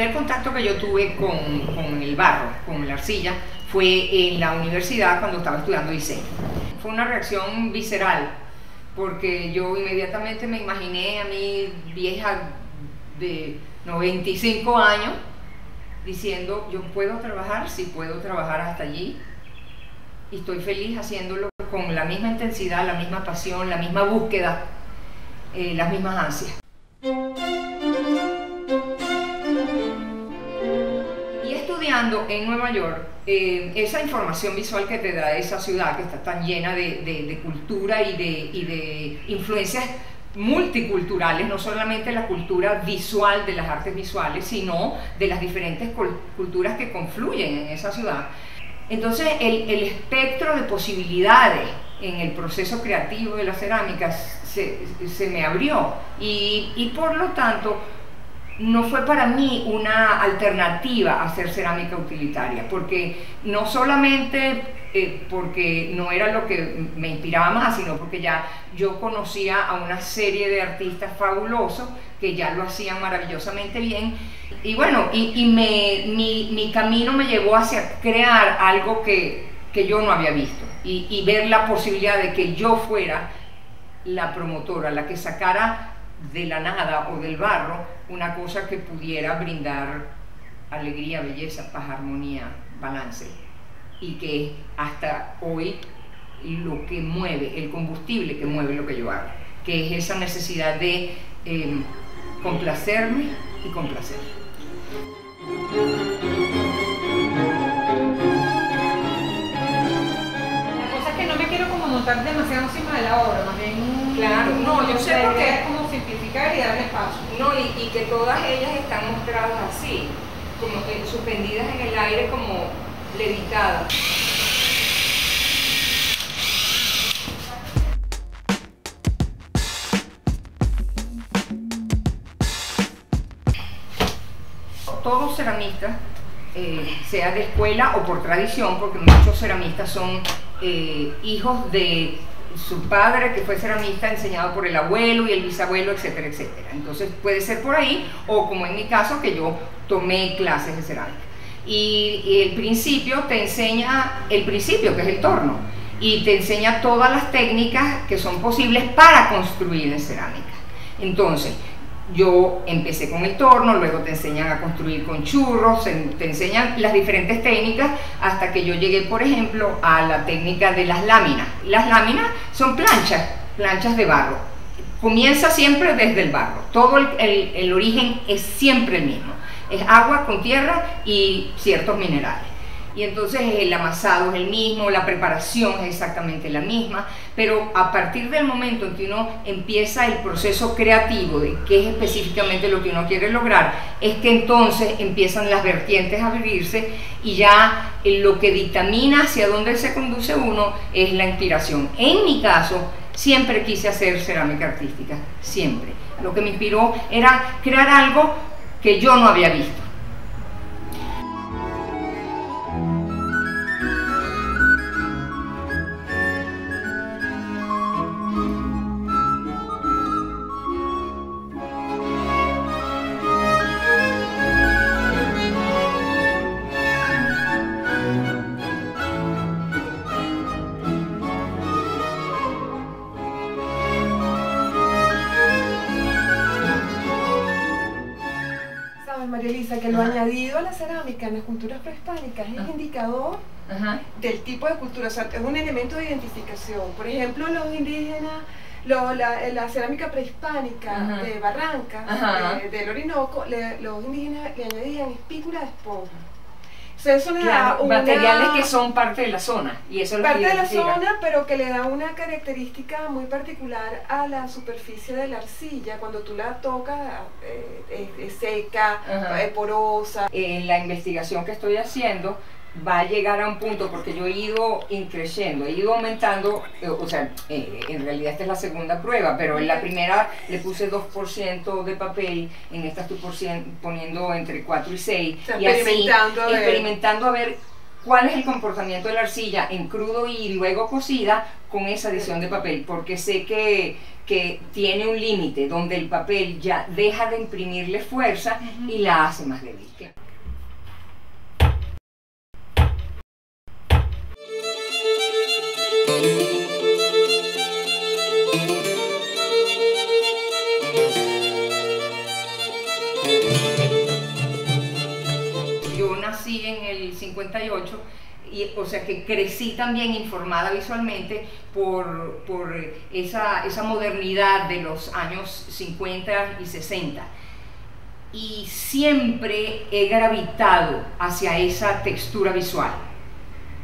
primer contacto que yo tuve con el barro, con la arcilla, fue en la universidad cuando estaba estudiando diseño. Fue una reacción visceral, porque yo inmediatamente me imaginé a mi vieja de 95 años diciendo, yo puedo trabajar, sí puedo trabajar hasta allí, y estoy feliz haciéndolo con la misma intensidad, la misma pasión, la misma búsqueda, las mismas ansias. Y estudiando en Nueva York, esa información visual que te da esa ciudad que está tan llena de cultura y de influencias multiculturales, no solamente la cultura visual de las artes visuales, sino de las diferentes culturas que confluyen en esa ciudad. Entonces el espectro de posibilidades en el proceso creativo de la cerámica se me abrió y por lo tanto no fue para mí una alternativa a hacer cerámica utilitaria, porque no solamente porque no era lo que me inspiraba más, sino porque ya yo conocía a una serie de artistas fabulosos que ya lo hacían maravillosamente bien, y bueno, mi camino me llevó hacia crear algo que yo no había visto, y ver la posibilidad de que yo fuera la promotora, la que sacara de la nada o del barro una cosa que pudiera brindar alegría, belleza, paz, armonía, balance, y que hasta hoy lo que mueve, el combustible que mueve lo que yo hago, que es esa necesidad de complacerme y complacer. La cosa es que no me quiero como montar demasiado encima de la obra, más bien. Claro, no, yo sé porque es como simplificar y darle espacio. No, y que todas ellas están mostradas así, como suspendidas en el aire, como levitadas. Todos ceramistas, sea de escuela o por tradición, porque muchos ceramistas son hijos de su padre que fue ceramista, enseñado por el abuelo y el bisabuelo, etcétera, etcétera. Entonces puede ser por ahí, o como en mi caso, que yo tomé clases de cerámica. Y el principio te enseña, el principio que es el torno, y te enseña todas las técnicas que son posibles para construir en cerámica. Entonces, yo empecé con el torno, luego te enseñan a construir con churros, te enseñan las diferentes técnicas hasta que yo llegué, por ejemplo, a la técnica de las láminas. Las láminas son planchas de barro. Comienza siempre desde el barro, todo el origen es siempre el mismo. Es agua con tierra y ciertos minerales. Y entonces el amasado es el mismo, la preparación es exactamente la misma, pero a partir del momento en que uno empieza el proceso creativo de qué es específicamente lo que uno quiere lograr, es que entonces empiezan las vertientes a abrirse y ya lo que dictamina hacia dónde se conduce uno es la inspiración. En mi caso, siempre quise hacer cerámica artística, siempre. Lo que me inspiró era crear algo que yo no había visto. María Elisa, que lo añadido a la cerámica en las culturas prehispánicas es indicador del tipo de cultura, o sea, es un elemento de identificación. Por ejemplo, los indígenas, la cerámica prehispánica de Barranca, del Orinoco, los indígenas le añadían espícula de esponja. O sea, eso le da materiales que son parte de la zona, y eso es parte de la zona, pero que le da una característica muy particular a la superficie de la arcilla. Cuando tú la tocas es seca, porosa. En la investigación que estoy haciendo va a llegar a un punto, porque yo he ido increciendo, he ido aumentando, o sea, en realidad esta es la segunda prueba, pero en la primera le puse 2% de papel, en esta estoy poniendo entre 4 y 6, o sea, y experimentando a ver cuál es el comportamiento de la arcilla en crudo y luego cocida con esa adición de papel, porque sé que tiene un límite donde el papel ya deja de imprimirle fuerza y la hace más débil. Yo nací en el 58, o sea que crecí también informada visualmente por esa modernidad de los años 50 y 60. Y siempre he gravitado hacia esa textura visual,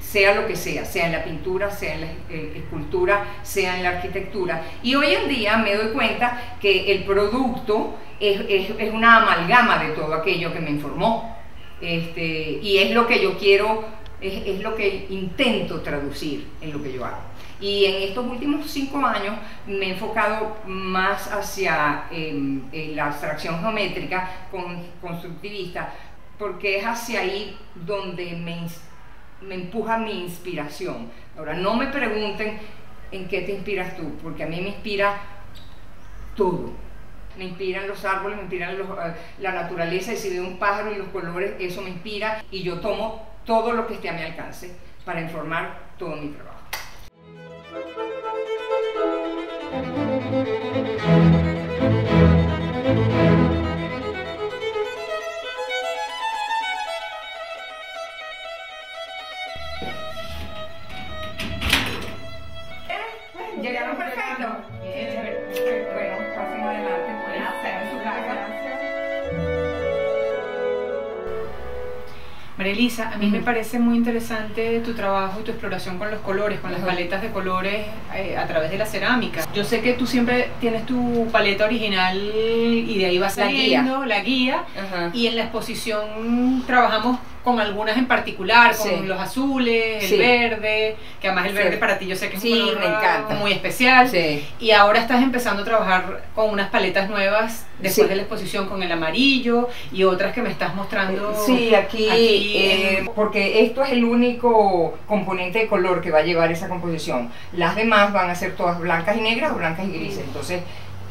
sea lo que sea en la pintura, sea en la escultura, sea en la arquitectura. Y hoy en día me doy cuenta que el producto es una amalgama de todo aquello que me informó. Y es lo que yo quiero, es lo que intento traducir en lo que yo hago. Y en estos últimos 5 años me he enfocado más hacia la abstracción geométrica constructivista, porque es hacia ahí donde me empuja mi inspiración. Ahora, no me pregunten en qué te inspiras tú, porque a mí me inspira todo. Me inspiran los árboles, me inspiran la naturaleza, y si veo un pájaro y los colores, eso me inspira, y yo tomo todo lo que esté a mi alcance para informar todo mi trabajo. ¿Llegaron perfecto? Bueno, pasen adelante, pueden hacer en su casa. María Elisa, a mí me parece muy interesante tu trabajo y tu exploración con los colores, con las paletas de colores a través de la cerámica. Yo sé que tú siempre tienes tu paleta original y de ahí vas saliendo la guía. Y en la exposición trabajamos con algunas en particular, con los azules, el verde, que además el verde para ti yo sé que es un color me encanta, muy especial. Y ahora estás empezando a trabajar con unas paletas nuevas después de la exposición, con el amarillo y otras que me estás mostrando. Aquí porque esto es el único componente de color que va a llevar esa composición. Las demás van a ser todas blancas y negras o blancas y grises. Entonces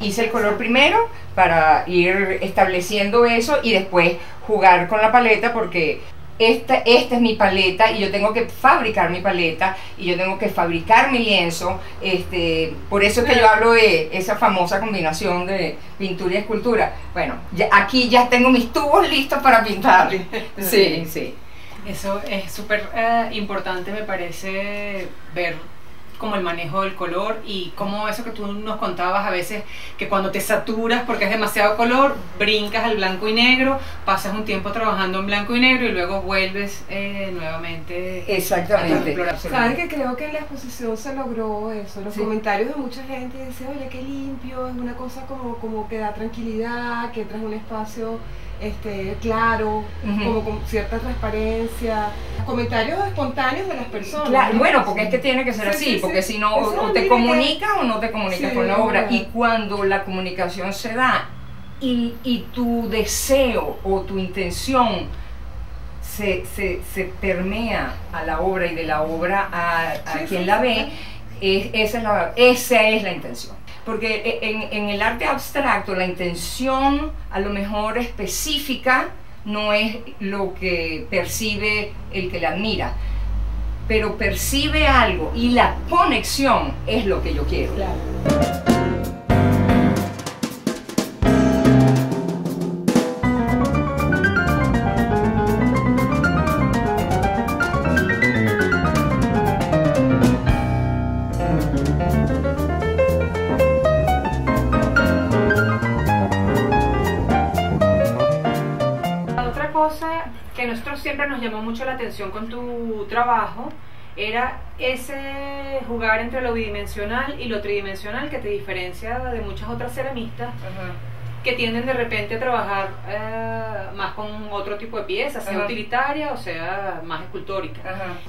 hice el color primero para ir estableciendo eso y después jugar con la paleta, porque esta es mi paleta y yo tengo que fabricar mi paleta y yo tengo que fabricar mi lienzo. Por eso es que yo hablo de esa famosa combinación de pintura y escultura. Bueno, aquí ya tengo mis tubos listos para pintar. Sí. Eso es súper importante, me parece, ver como el manejo del color y como eso que tú nos contabas a veces, que cuando te saturas porque es demasiado color, brincas al blanco y negro, pasas un tiempo trabajando en blanco y negro y luego vuelves nuevamente. Exactamente. ¿Sabes que creo que en la exposición se logró eso? Los comentarios de mucha gente dicen, oye, qué limpio, es una cosa como que da tranquilidad, que entras en un espacio claro, como con cierta transparencia, comentarios espontáneos de las personas. Claro, bueno, porque es que tiene que ser así, porque si no, o te comunicas o no te comunicas con la obra. Y cuando la comunicación se da y tu deseo o tu intención se permea a la obra y de la obra a quien la ve, esa es la intención. Porque en el arte abstracto la intención a lo mejor específica no es lo que percibe el que la admira, pero percibe algo y la conexión es lo que yo quiero. Que a nosotros siempre nos llamó mucho la atención con tu trabajo era ese jugar entre lo bidimensional y lo tridimensional que te diferencia de muchas otras ceramistas que tienden de repente a trabajar más con otro tipo de piezas, sea utilitaria o sea más escultórica.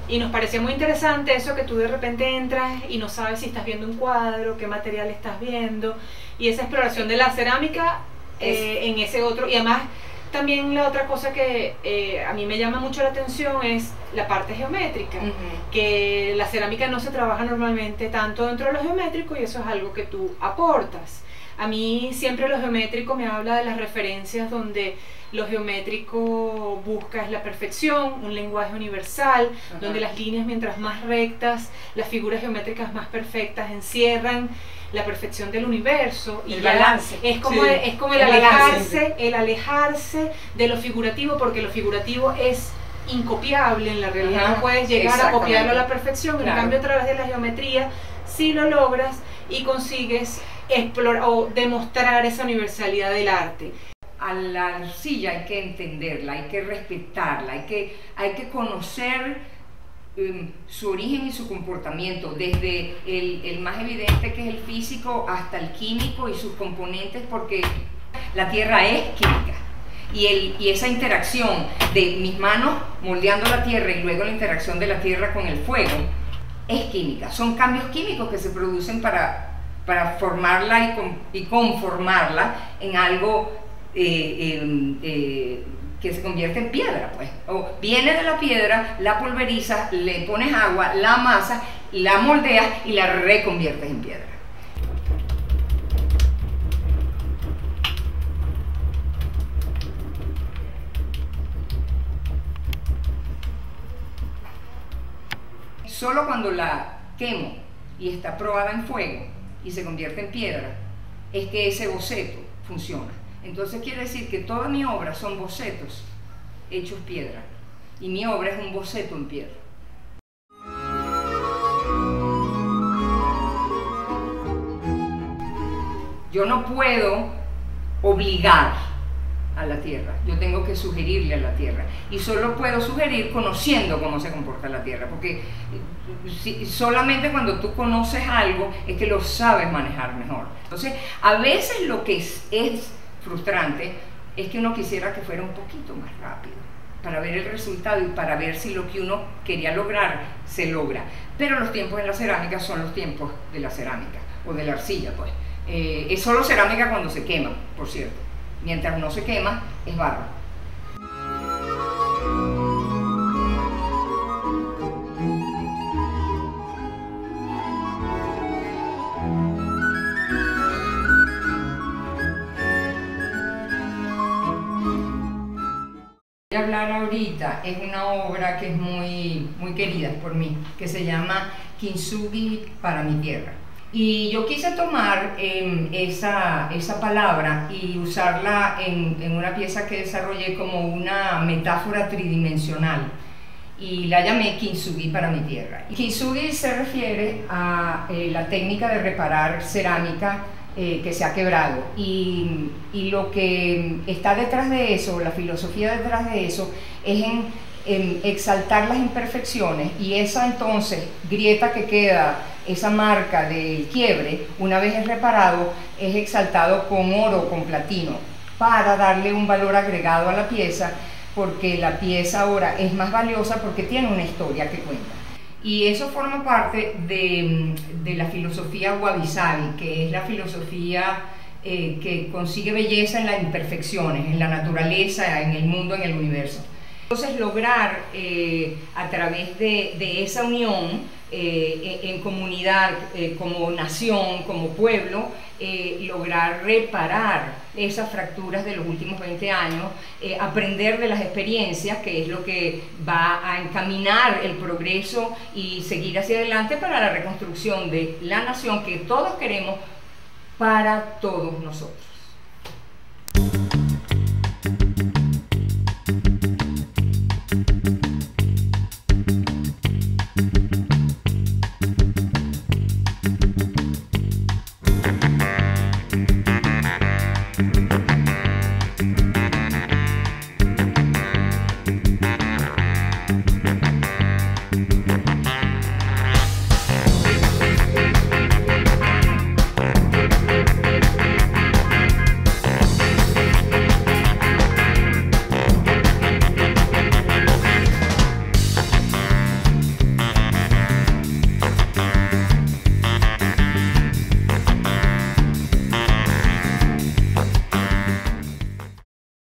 Y nos parecía muy interesante eso que tú de repente entras y no sabes si estás viendo un cuadro, qué material estás viendo, y esa exploración de la cerámica en ese otro, y además También la otra cosa que a mí me llama mucho la atención es la parte geométrica, que la cerámica no se trabaja normalmente tanto dentro de lo geométrico y eso es algo que tú aportas. A mí siempre lo geométrico me habla de las referencias donde lo geométrico busca es la perfección, un lenguaje universal, donde las líneas mientras más rectas, las figuras geométricas más perfectas encierran la perfección del universo y el balance. Es como el alejarse de lo figurativo, porque lo figurativo es incopiable en la realidad, no puedes llegar a copiarlo a la perfección, en cambio a través de la geometría sí lo logras y consigues explorar o demostrar esa universalidad del arte. A la arcilla hay que entenderla, hay que respetarla, hay que conocer su origen y su comportamiento, desde el más evidente que es el físico hasta el químico y sus componentes, porque la tierra es química. Y esa interacción de mis manos moldeando la tierra y luego la interacción de la tierra con el fuego es química. Son cambios químicos que se producen para formarla y conformarla en algo que se convierte en piedra, pues. O viene de la piedra, la pulverizas, le pones agua, la amasas, la moldeas y la reconviertes en piedra. Solo cuando la quemo y está probada en fuego y se convierte en piedra, es que ese boceto funciona. Entonces quiere decir que toda mi obra son bocetos hechos piedra, y mi obra es un boceto en piedra. Yo no puedo obligar a la tierra, yo tengo que sugerirle a la tierra, y solo puedo sugerir conociendo cómo se comporta la tierra, porque solamente cuando tú conoces algo es que lo sabes manejar mejor. Entonces a veces lo que es frustrante es que uno quisiera que fuera un poquito más rápido para ver el resultado y para ver si lo que uno quería lograr se logra, pero los tiempos en la cerámica son los tiempos de la cerámica o de la arcilla, pues. Es solo cerámica cuando se quema, por cierto. Mientras no se quema, es barro. Voy a hablar ahorita, es una obra que es muy querida por mí, que se llama Kintsugi para mi tierra. Y yo quise tomar esa palabra y usarla en una pieza que desarrollé como una metáfora tridimensional, y la llamé Kintsugi para mi tierra. Kintsugi se refiere a la técnica de reparar cerámica que se ha quebrado, y lo que está detrás de eso, la filosofía detrás de eso, es en exaltar las imperfecciones, y esa entonces grieta que queda, esa marca del quiebre, una vez es reparado, es exaltado con oro o con platino para darle un valor agregado a la pieza, porque la pieza ahora es más valiosa porque tiene una historia que cuenta. Y eso forma parte de la filosofía wabi-sabi, que es la filosofía que consigue belleza en las imperfecciones, en la naturaleza, en el mundo, en el universo. Entonces lograr a través de esa unión en comunidad, como nación, como pueblo, lograr reparar esas fracturas de los últimos 20 años, aprender de las experiencias, que es lo que va a encaminar el progreso y seguir hacia adelante para la reconstrucción de la nación que todos queremos para todos nosotros.